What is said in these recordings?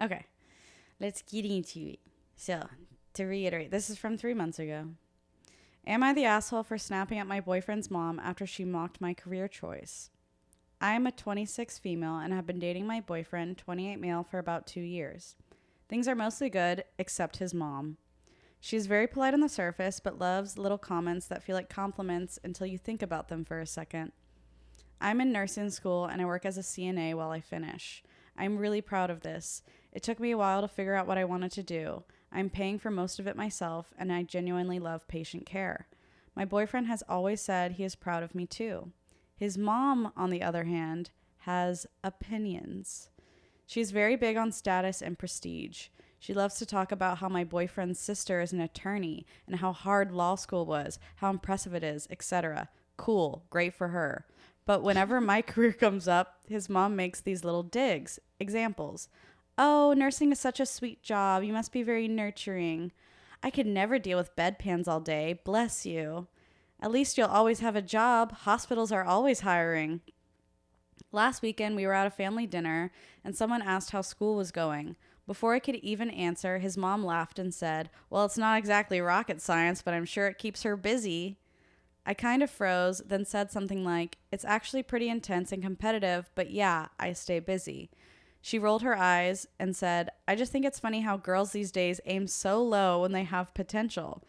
Okay, let's get into it. So, to reiterate, this is from 3 months ago. Am I the asshole for snapping at my boyfriend's mom after she mocked my career choice? I am a 26 female and have been dating my boyfriend, 28 male, for about 2 years. Things are mostly good, except his mom. She's very polite on the surface, but loves little comments that feel like compliments until you think about them for a second. I'm in nursing school and I work as a CNA while I finish. I'm really proud of this. It took me a while to figure out what I wanted to do. I'm paying for most of it myself, and I genuinely love patient care. My boyfriend has always said he is proud of me too. His mom, on the other hand, has opinions. She's very big on status and prestige. She loves to talk about how my boyfriend's sister is an attorney and how hard law school was, how impressive it is, etc. Cool, great for her. But whenever my career comes up, his mom makes these little digs. Examples. Oh, nursing is such a sweet job. You must be very nurturing. I could never deal with bedpans all day. Bless you. At least you'll always have a job. Hospitals are always hiring. Last weekend, we were at a family dinner, and someone asked how school was going. Before I could even answer, his mom laughed and said, well, it's not exactly rocket science, but I'm sure it keeps her busy. I kind of froze, then said something like, it's actually pretty intense and competitive, but yeah, I stay busy. She rolled her eyes and said, I just think it's funny how girls these days aim so low when they have potential.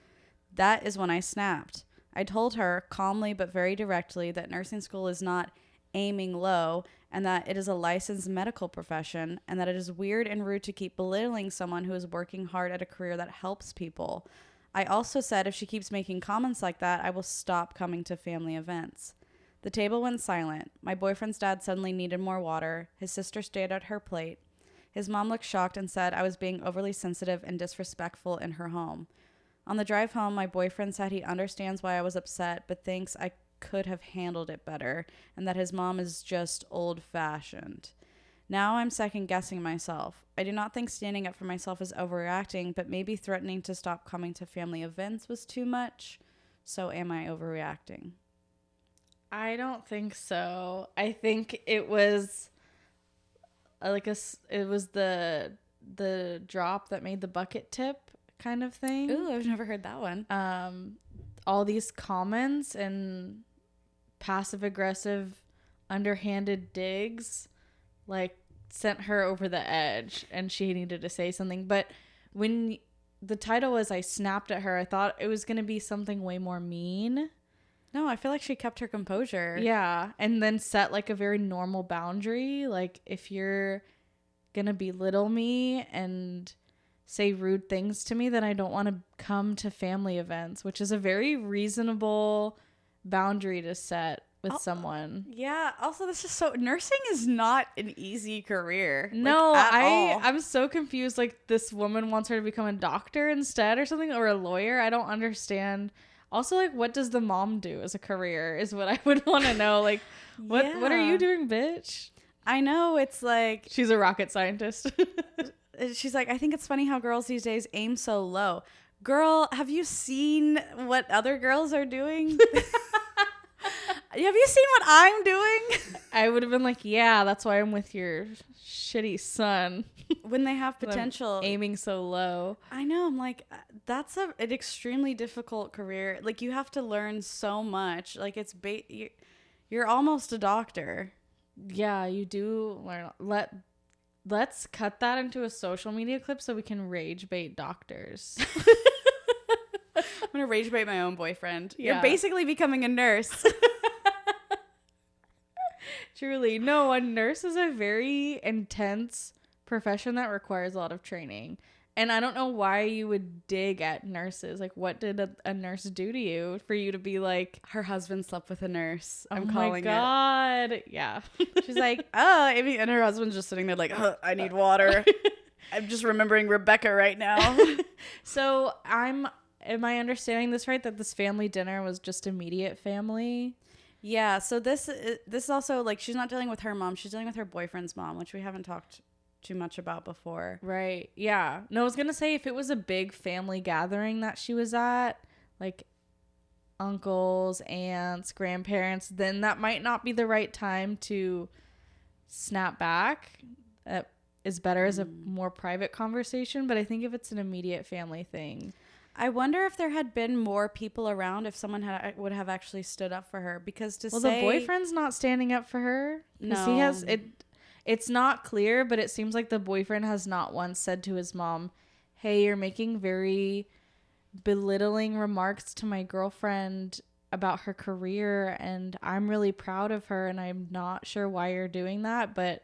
That is when I snapped. I told her, calmly but very directly, that nursing school is not aiming low and that it is a licensed medical profession and that it is weird and rude to keep belittling someone who is working hard at a career that helps people. I also said if she keeps making comments like that, I will stop coming to family events. The table went silent. My boyfriend's dad suddenly needed more water. His sister stayed at her plate. His mom looked shocked and said I was being overly sensitive and disrespectful in her home. On the drive home, my boyfriend said he understands why I was upset, but thinks I could have handled it better, and that his mom is just old-fashioned. Now I'm second-guessing myself. I do not think standing up for myself is overreacting, but maybe threatening to stop coming to family events was too much. So am I overreacting? I don't think so. I think it was it was the drop that made the bucket tip kind of thing. Ooh, I've never heard that one. All these comments and passive aggressive underhanded digs like sent her over the edge and she needed to say something. But when the title was I snapped at her, I thought it was going to be something way more mean. No, I feel like she kept her composure. Yeah, and then set like a very normal boundary. Like if you're going to belittle me and say rude things to me, then I don't want to come to family events, which is a very reasonable boundary to set with someone. Yeah. Also, this is nursing is not an easy career. No, like, at all. I'm so confused. Like this woman wants her to become a doctor instead or something, or a lawyer. I don't understand. Also, like, what does the mom do as a career is what I would want to know. Like, what are you doing, bitch? I know, it's like... She's a rocket scientist. She's like, I think it's funny how girls these days aim so low. Girl, have you seen what other girls are doing? Have you seen what I'm doing? I would have been like, yeah, that's why I'm with your shitty son. When they have potential. Aiming so low. I know. I'm like, that's an extremely difficult career. Like, you have to learn so much. Like, it's you're almost a doctor. Yeah, you do learn. Let's cut that into a social media clip so we can rage bait doctors. I'm going to rage bait my own boyfriend. Yeah. You're basically becoming a nurse. Truly. No, a nurse is a very intense profession that requires a lot of training. And I don't know why you would dig at nurses. Like, what did a nurse do to you for you to be like... Her husband slept with a nurse. I'm calling it. Oh, my God. Yeah. She's like, oh, Amy. And her husband's just sitting there like, oh, I need water. I'm just remembering Rebecca right now. So am I understanding this right? That this family dinner was just immediate family? Yeah. So this is also like, she's not dealing with her mom. She's dealing with her boyfriend's mom, which we haven't talked too much about before. Right. Yeah. No, I was going to say if it was a big family gathering that she was at, like uncles, aunts, grandparents, then that might not be the right time to snap back. is better as a more private conversation. But I think if it's an immediate family thing, I wonder if there had been more people around, if someone would have actually stood up for her, because the boyfriend's not standing up for her. No, he has it. It's not clear, but it seems like the boyfriend has not once said to his mom, "Hey, you're making very belittling remarks to my girlfriend about her career, and I'm really proud of her, and I'm not sure why you're doing that, but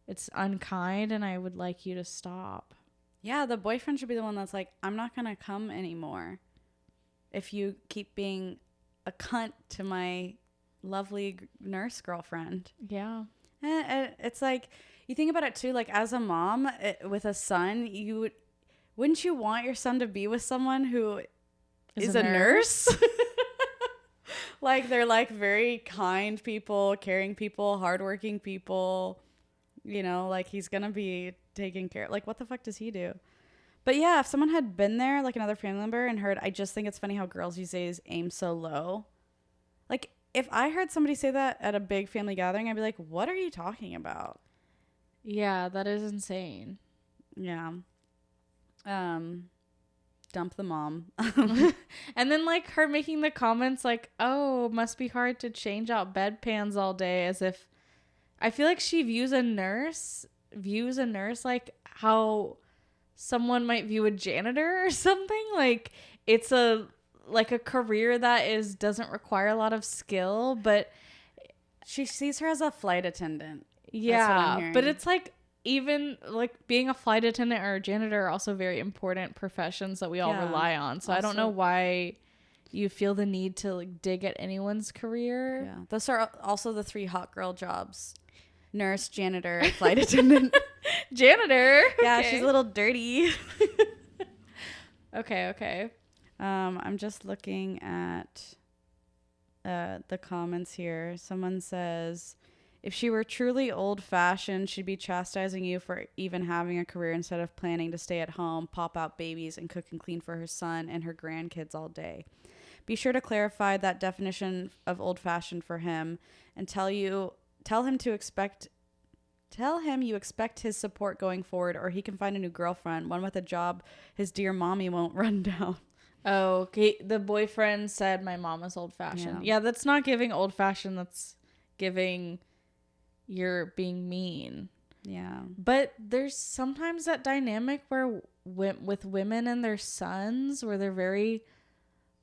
it's unkind, and I would like you to stop." Yeah, the boyfriend should be the one that's like, I'm not going to come anymore if you keep being a cunt to my lovely nurse girlfriend. Yeah. And it's like, you think about it too, like as a mom with a son, wouldn't you want your son to be with someone who is a nurse? Like they're like very kind people, caring people, hardworking people, you know, like he's going to be taken care of. Like what the fuck does he do? But yeah, if someone had been there, like another family member, and heard, I just think it's funny how girls these days aim so low. Like if I heard somebody say that at a big family gathering, I'd be like, what are you talking about? Yeah, that is insane. Yeah. Dump the mom. And then like her making the comments like, oh, must be hard to change out bedpans all day, as if I feel like she views a nurse like how someone might view a janitor or something. Like it's a career that doesn't require a lot of skill, but she sees her as a flight attendant. Yeah, but it's like, even like being a flight attendant or a janitor are also very important professions that we all rely on. So also, I don't know why you feel the need to like dig at anyone's career. Yeah, those are also the 3 hot girl jobs: nurse, janitor, flight attendant. Janitor. Yeah, okay. She's a little dirty. Okay. I'm just looking at the comments here. Someone says, if she were truly old-fashioned, she'd be chastising you for even having a career instead of planning to stay at home, pop out babies, and cook and clean for her son and her grandkids all day. Be sure to clarify that definition of old-fashioned for him, and tell him you expect his support going forward, or he can find a new girlfriend, one with a job his dear mommy won't run down. Oh, okay. The boyfriend said my mom is old-fashioned. Yeah, that's not giving old-fashioned. That's giving you're being mean. Yeah. But there's sometimes that dynamic where with women and their sons where they're very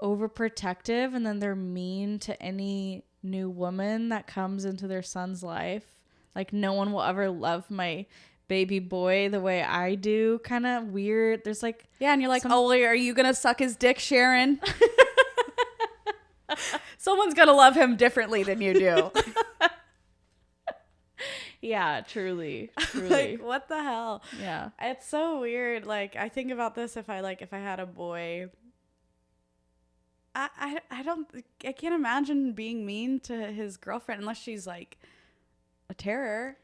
overprotective, and then they're mean to any new woman that comes into their son's life. Like, no one will ever love my baby boy the way I do. Kind of weird. There's like... Yeah, and you're like, oh, are you going to suck his dick, Sharon? Someone's going to love him differently than you do. Yeah, truly. Like, what the hell? Yeah. It's so weird. Like, I think about this if I had a boy. I can't imagine being mean to his girlfriend unless she's like a terror.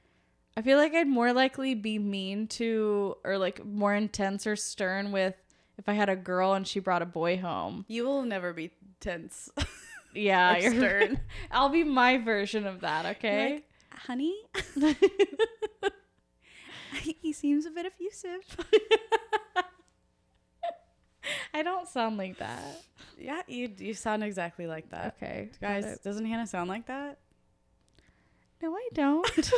I feel like I'd more likely be mean to, or like more intense or stern with, if I had a girl and she brought a boy home. You will never be tense. Yeah, you're stern. I'll be my version of that, okay? Like, honey, he seems a bit effusive. I don't sound like that. Yeah, you sound exactly like that. Okay. Guys, doesn't Hannah sound like that? No, I don't.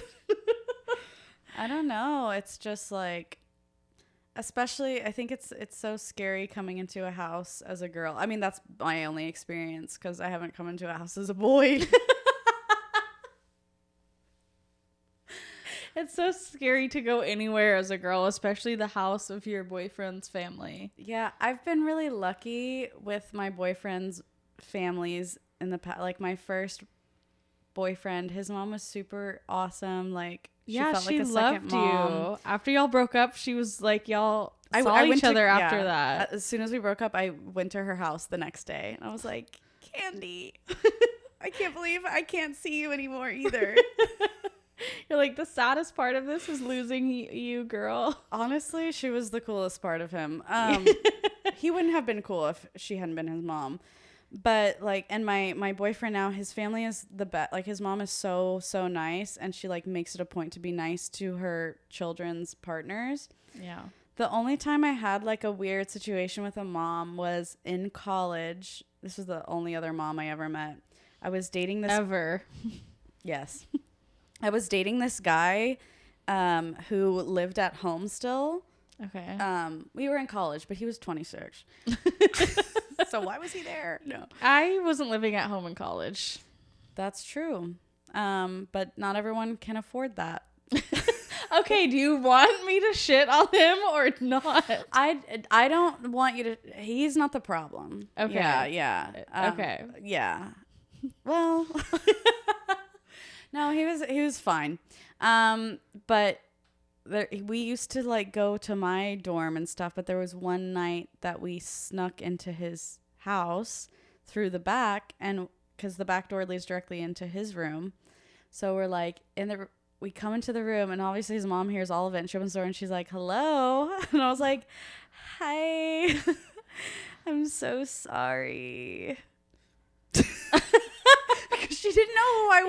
I don't know. It's just like, especially, I think it's so scary coming into a house as a girl. I mean, that's my only experience because I haven't come into a house as a boy. It's so scary to go anywhere as a girl, especially the house of your boyfriend's family. Yeah, I've been really lucky with my boyfriend's families in the past. Like, my first boyfriend, his mom was super awesome. Like, she felt like a second mom. You. After y'all broke up, she was like, y'all saw each other after that. As soon as we broke up, I went to her house the next day. And I was like, Candy, I can't believe I can't see you anymore either. You're like, the saddest part of this is losing you, girl. Honestly, she was the coolest part of him. He wouldn't have been cool if she hadn't been his mom. But like, and my boyfriend now, his family is the best. Like his mom is so nice, and she like makes it a point to be nice to her children's partners. Yeah. The only time I had like a weird situation with a mom was in college. This was the only other mom I ever met. I was dating this Ever. Yes. I was dating this guy who lived at home still. Okay. We were in college, but he was 26. So why was he there? No. I wasn't living at home in college. That's true. But not everyone can afford that. Okay, do you want me to shit on him or not? I don't want you to. He's not the problem. Okay. Yeah. Okay. Yeah. Well, no, he was fine. But we used to like go to my dorm and stuff. But there was one night that we snuck into his house through the back, and because the back door leads directly into his room, so we're like we come into the room, and obviously his mom hears all of it, and she opens the door and she's like, "Hello," and I was like, "Hi, I'm so sorry." Because she didn't know who I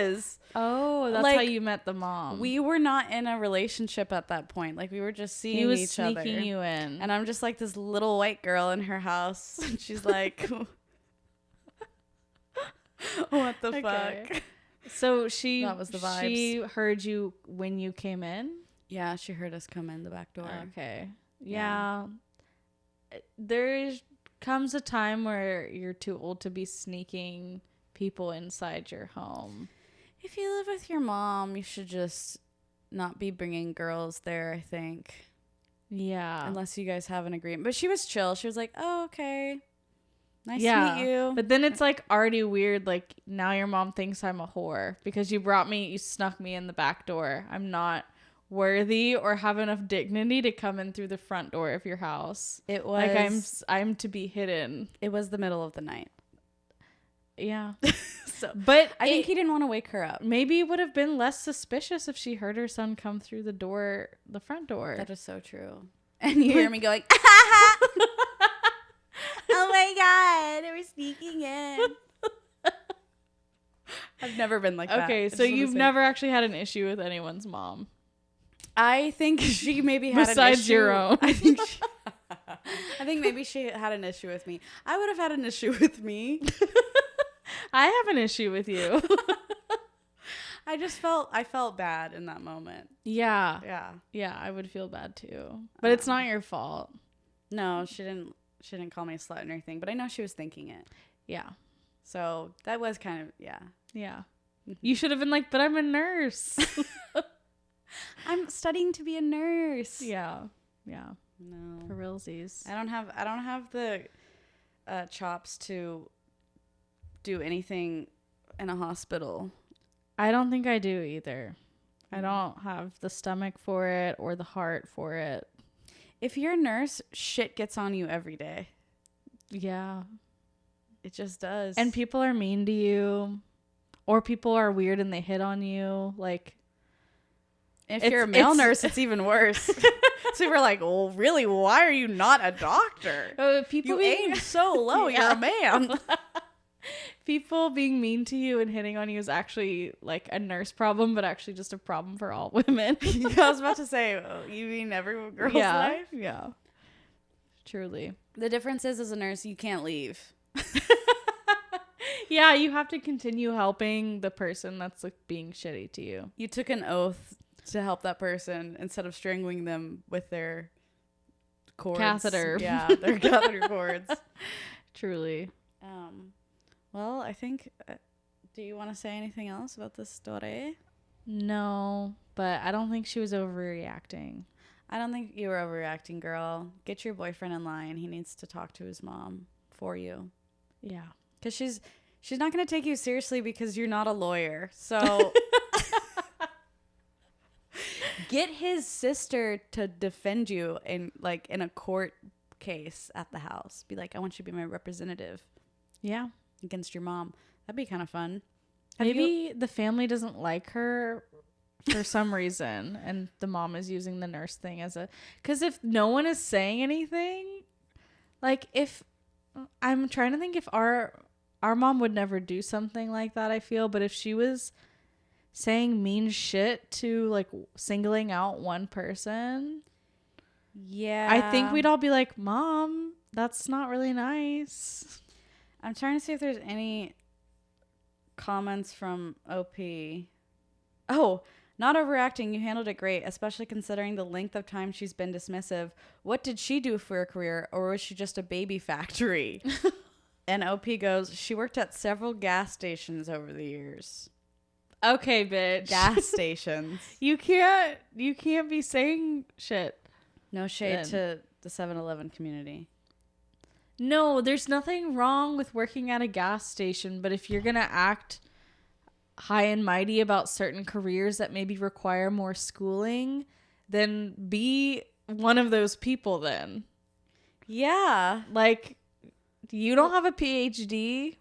was. Oh, that's like, how you met the mom. We were not in a relationship at that point. Like we were just seeing he was each other. sneaking you in. And I'm just like this little white girl in her house. And she's like, what the fuck? So that was the vibes. She heard you when you came in? Yeah, she heard us come in the back door. Okay. Yeah. There comes a time where you're too old to be sneaking people inside your home. If you live with your mom, you should just not be bringing girls there, I think. Yeah. Unless you guys have an agreement. But she was chill. She was like, "Oh, okay. Nice to meet you." But then it's like already weird. Like now your mom thinks I'm a whore because you snuck me in the back door. I'm not worthy or have enough dignity to come in through the front door of your house. It was like I'm to be hidden. It was the middle of the night. Yeah. But I think he didn't want to wake her up. Maybe it would have been less suspicious if she heard her son come through the front door. That is so true. And you hear me going, "Oh my God, we're sneaking in." I've never been like that. Okay, so you've never actually had an issue with anyone's mom. I think she maybe had besides an issue. Your own. I think maybe she had an issue with me. I would have had an issue with me. I have an issue with you. I felt bad in that moment. Yeah. Yeah. Yeah, I would feel bad too. But it's not your fault. No, she didn't call me a slut or anything, but I know she was thinking it. Yeah. So that was kind of, yeah. Yeah. You should have been like, "But I'm a nurse." I'm studying to be a nurse. Yeah. Yeah. No. For realsies. I don't have the chops to do anything in a hospital. I don't think I do either. I don't have the stomach for it or the heart for it. If you're a nurse, shit gets on you every day. Yeah. It just does. And people are mean to you. Or people are weird and they hit on you. Like, if you're a male nurse, it's even worse. So we're like, "Well, really, why are you not a doctor? People You aim so low. Yeah. You're a man." People being mean to you and hitting on you is actually like a nurse problem, but actually just a problem for all women. Yeah, I was about to say, you mean every girl's life? Yeah. Truly. The difference is, as a nurse, you can't leave. Yeah, you have to continue helping the person that's like being shitty to you. You took an oath to help that person instead of strangling them with their cords. Catheter. Yeah, their catheter cords. Truly. Well, I think, do you want to say anything else about this story? No, but I don't think she was overreacting. I don't think you were overreacting, girl. Get your boyfriend in line. He needs to talk to his mom for you. Yeah. Because she's not going to take you seriously because you're not a lawyer. So get his sister to defend you in a court case at the house. Be like, "I want you to be my representative." Yeah. Against your mom. That'd be kind of fun. Maybe the family doesn't like her for some reason, and the mom is using the nurse thing as because if no one is saying anything, like if I'm trying to think if our mom would never do something like that, I feel, but if she was saying mean shit to like singling out one person, Yeah. I think we'd all be like, Mom, that's not really nice. I'm trying to see if there's any comments from OP. Oh, not overreacting. You handled it great, especially considering the length of time she's been dismissive. What did she do for a career, or was she just a baby factory? And OP goes, she worked at several gas stations over the years. Okay, bitch. Gas stations. You can't be saying shit. No shade to the 7-Eleven community. No, there's nothing wrong with working at a gas station, but if you're going to act high and mighty about certain careers that maybe require more schooling, then be one of those people then. Yeah. Like, you don't have a PhD.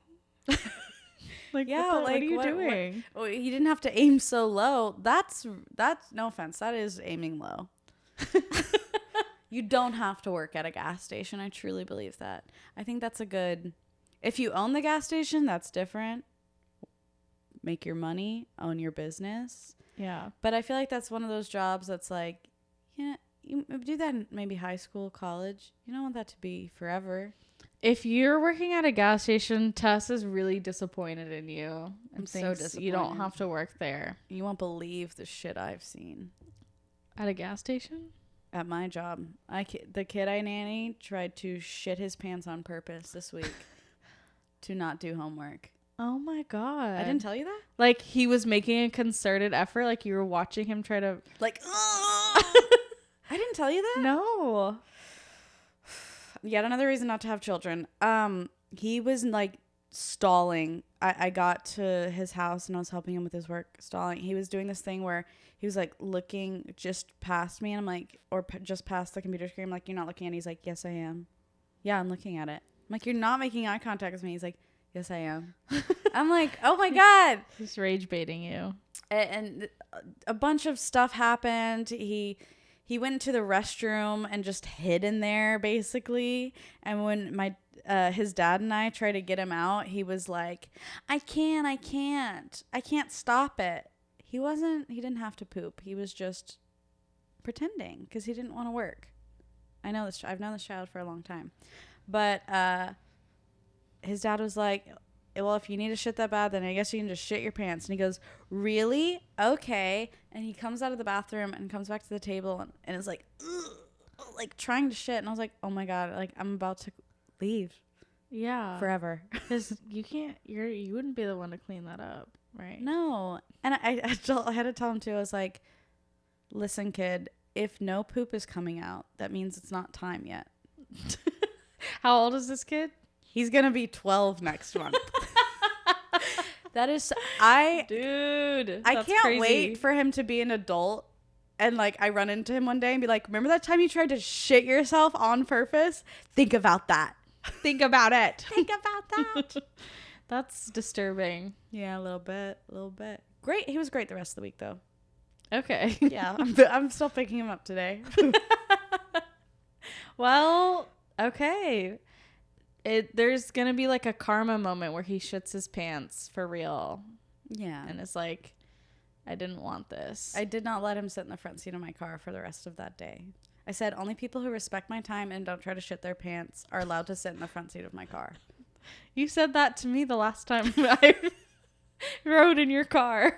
Like, yeah, what are you doing? Well, you didn't have to aim so low. That's no offense. That is aiming low. You don't have to work at a gas station. I truly believe that. I think that's a good... If you own the gas station, that's different. Make your money, own your business. Yeah. But I feel like that's one of those jobs that's like, yeah, you do that in maybe high school, college. You don't want that to be forever. If you're working at a gas station, Tess is really disappointed in you. I'm so thinks disappointed. You don't have to work there. You won't believe the shit I've seen. At a gas station? At my job. The kid I nanny tried to shit his pants on purpose this week to not do homework. Oh my God. I didn't tell you that? Like, he was making a concerted effort. Like, you were watching him try to... Like, I didn't tell you that? No. Yet another reason not to have children. He was like stalling. I got to his house and I was helping him with his work, stalling. He was doing this thing where he was like looking just past me, and I'm like, just past the computer screen. I'm like, you're not looking at it. He's like, yes, I am. Yeah, I'm looking at it. I'm like, you're not making eye contact with me. He's like, yes, I am. I'm like, oh my God. He's rage baiting you. And a bunch of stuff happened. He went into the restroom and just hid in there, basically. And when his dad and I tried to get him out, he was like, I can't stop it. He didn't have to poop. He was just pretending because he didn't want to work. I've known this child for a long time. But his dad was like, well, if you need to shit that bad, then I guess you can just shit your pants. And he goes, really? Okay. And he comes out of the bathroom and comes back to the table and is like, ugh, like trying to shit. And I was like, oh my God, like I'm about to leave. Yeah. Forever. Because you wouldn't be the one to clean that up, right? No. And I had to tell him too. I was like, listen, kid, if no poop is coming out, that means it's not time yet. How old is this kid? He's going to be 12 next month. That is, Dude, I that's can't crazy. wait for him to be an adult. And like, I run into him one day and be like, remember that time you tried to shit yourself on purpose? Think about that. Think about it. Think about that. That's disturbing. Yeah, a little bit. Great. He was great the rest of the week though. Okay. Yeah. I'm still picking him up today. Well, okay. There's going to be like a karma moment where he shits his pants for real. Yeah. And it's like, I didn't want this. I did not let him sit in the front seat of my car for the rest of that day. I said only people who respect my time and don't try to shit their pants are allowed to sit in the front seat of my car. You said that to me the last time I rode in your car.